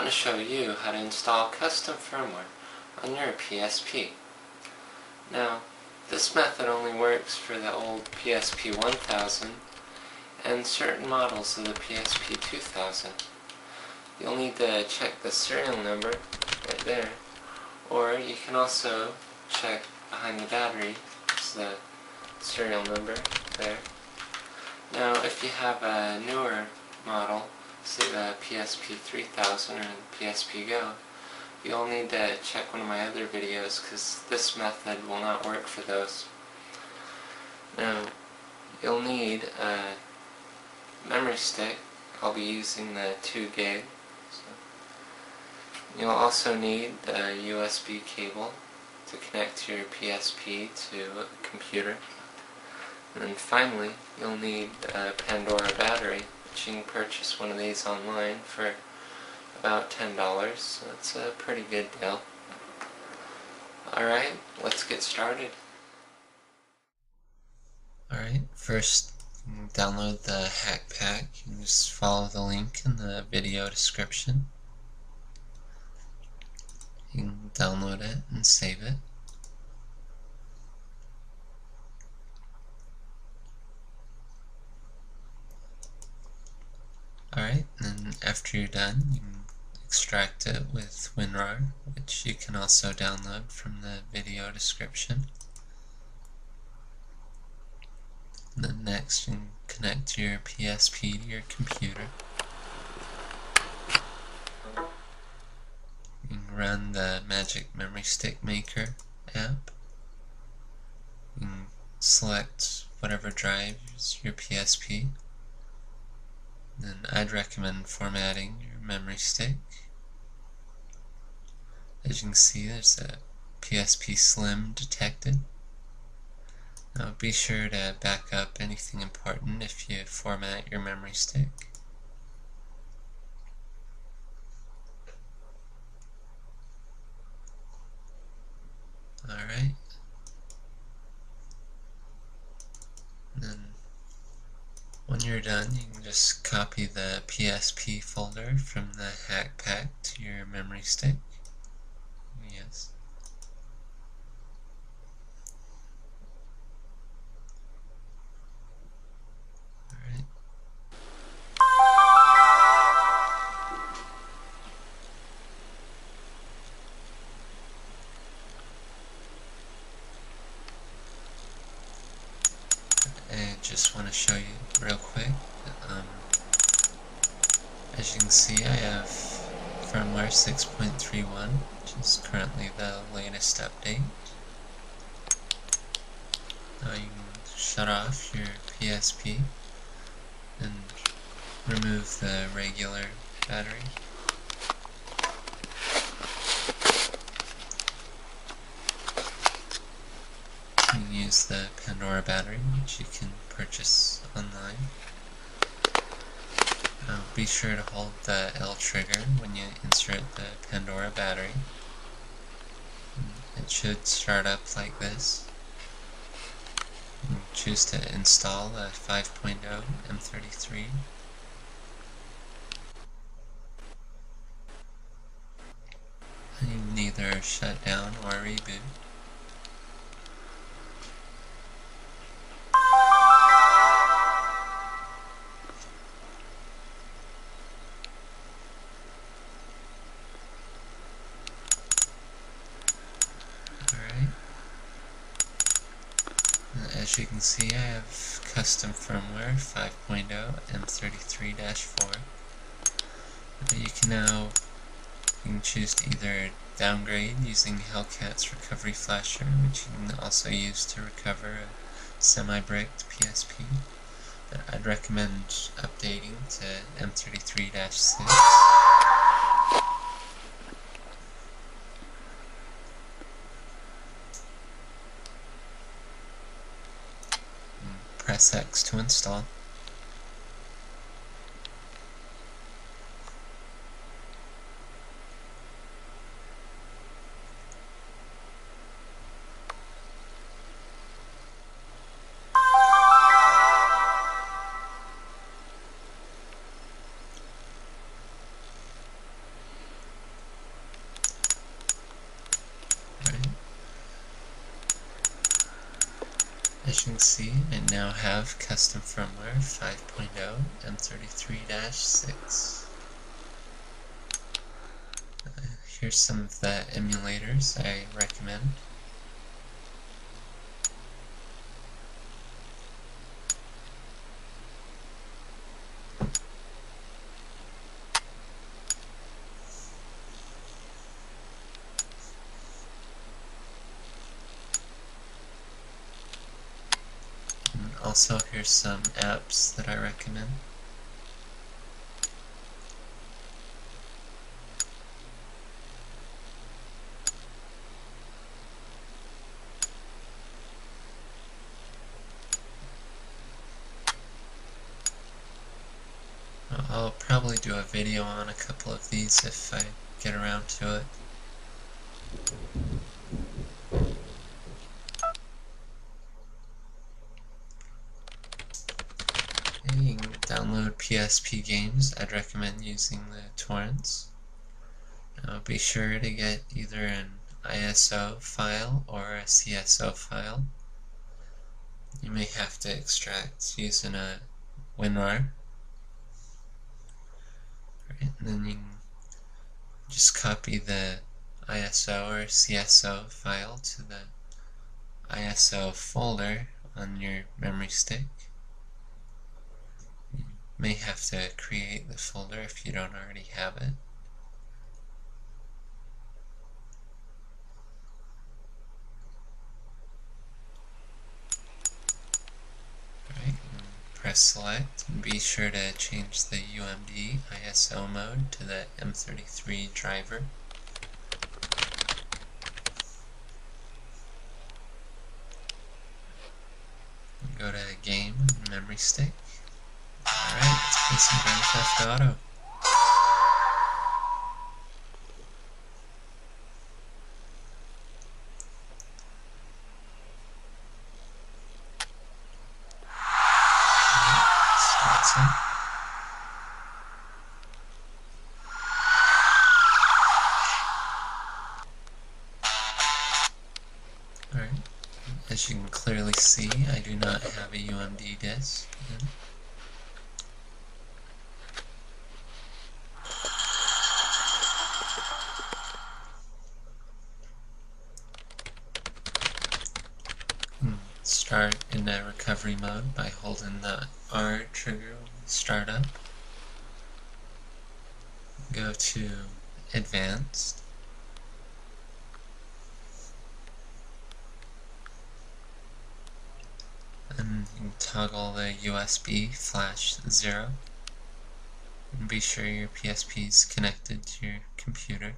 going to show you how to install custom firmware on your PSP. Now, this method only works for the old PSP 1000 and certain models of the PSP 2000. You'll need to check the serial number right there, or you can also check behind the battery. It's the serial number there. Now, if you have a newer model, say the PSP 3000 or the PSP Go, you'll need to check one of my other videos because this method will not work for those. Now, you'll need a memory stick. I'll be using the 2 gig. You'll also need a USB cable to connect to your PSP to a computer. And then finally, you'll need a Pandora Battery, which you can purchase one of these online for about $10, so it's a pretty good deal. Alright, let's get started. Alright, first download the Hack Pack. You can just follow the link in the video description. You can download it and save it. Alright, and then after you're done, you can extract it with WinRAR, which you can also download from the video description. And then next, you can connect your PSP to your computer. You can run the Magic Memory Stick Maker app. You can select whatever drives your PSP. Then I'd recommend formatting your memory stick. As you can see, there's a PSP Slim detected. Now be sure to back up anything important if you format your memory stick. Alright. Then when you're done, you can just copy the PSP folder from the Hack Pack to your memory stick. Yes. Alright. I just want to show you real quick. As you can see, I have firmware 6.31, which is currently the latest update. Now you can shut off your PSP and remove the regular battery. You can use the Pandora Battery, which you can purchase online. Be sure to hold the L trigger when you insert the Pandora Battery. It should start up like this. You choose to install a 5.0 M33. And you can either shut down or reboot. As you can see, I have custom firmware 5.0 M33-4. You can choose to either downgrade using Hellcat's recovery flasher, which you can also use to recover a semi-bricked PSP. But I'd recommend updating to M33-6. Press X to install. As you can see, I now have custom firmware 5.0 M33-6. Here's some of the emulators I recommend. And also, here's some apps that I recommend. I'll probably do a video on a couple of these if I get around to it. Okay, you can download PSP games. I'd recommend using the torrents. Now be sure to get either an ISO file or a CSO file. You may have to extract using a WinRAR. Right, and then you can just copy the ISO or CSO file to the ISO folder on your memory stick. You may have to create the folder if you don't already have it. Alright, press select and be sure to change the UMD ISO mode to the M33 driver. Go to game and memory stick. Alright, let's play some Grand Theft Auto. Alright, as you can clearly see, I do not have a UMD disk. Start in the recovery mode by holding the R trigger when you start up. Go to Advanced. And you can toggle the USB flash 0. And be sure your PSP is connected to your computer.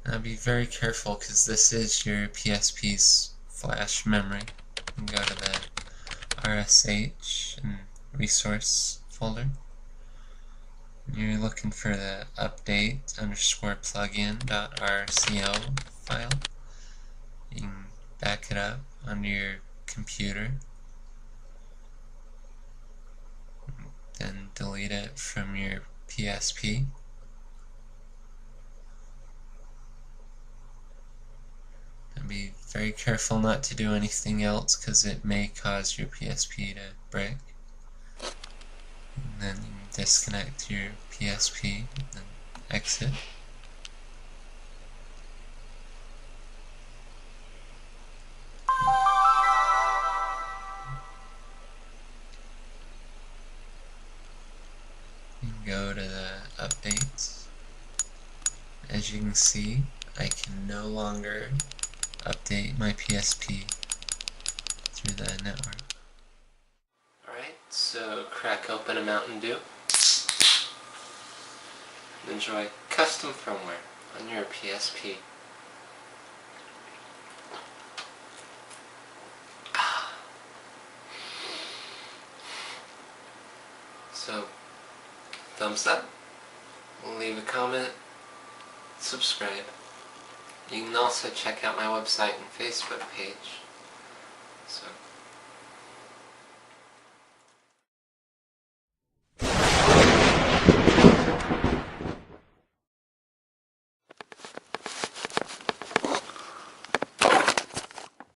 Now be very careful because this is your PSP's flash memory. You can go to the RSH and resource folder. You're looking for the update_plugin.rco file. You can back it up onto your computer, then delete it from your PSP. And be very careful not to do anything else because it may cause your PSP to break. And then you can disconnect your PSP and exit. You can go to the updates. As you can see, I can no longer update my PSP through the network. Alright, so crack open a Mountain Dew. Enjoy custom firmware on your PSP. So, thumbs up, leave a comment, subscribe. You can also check out my website and Facebook page. So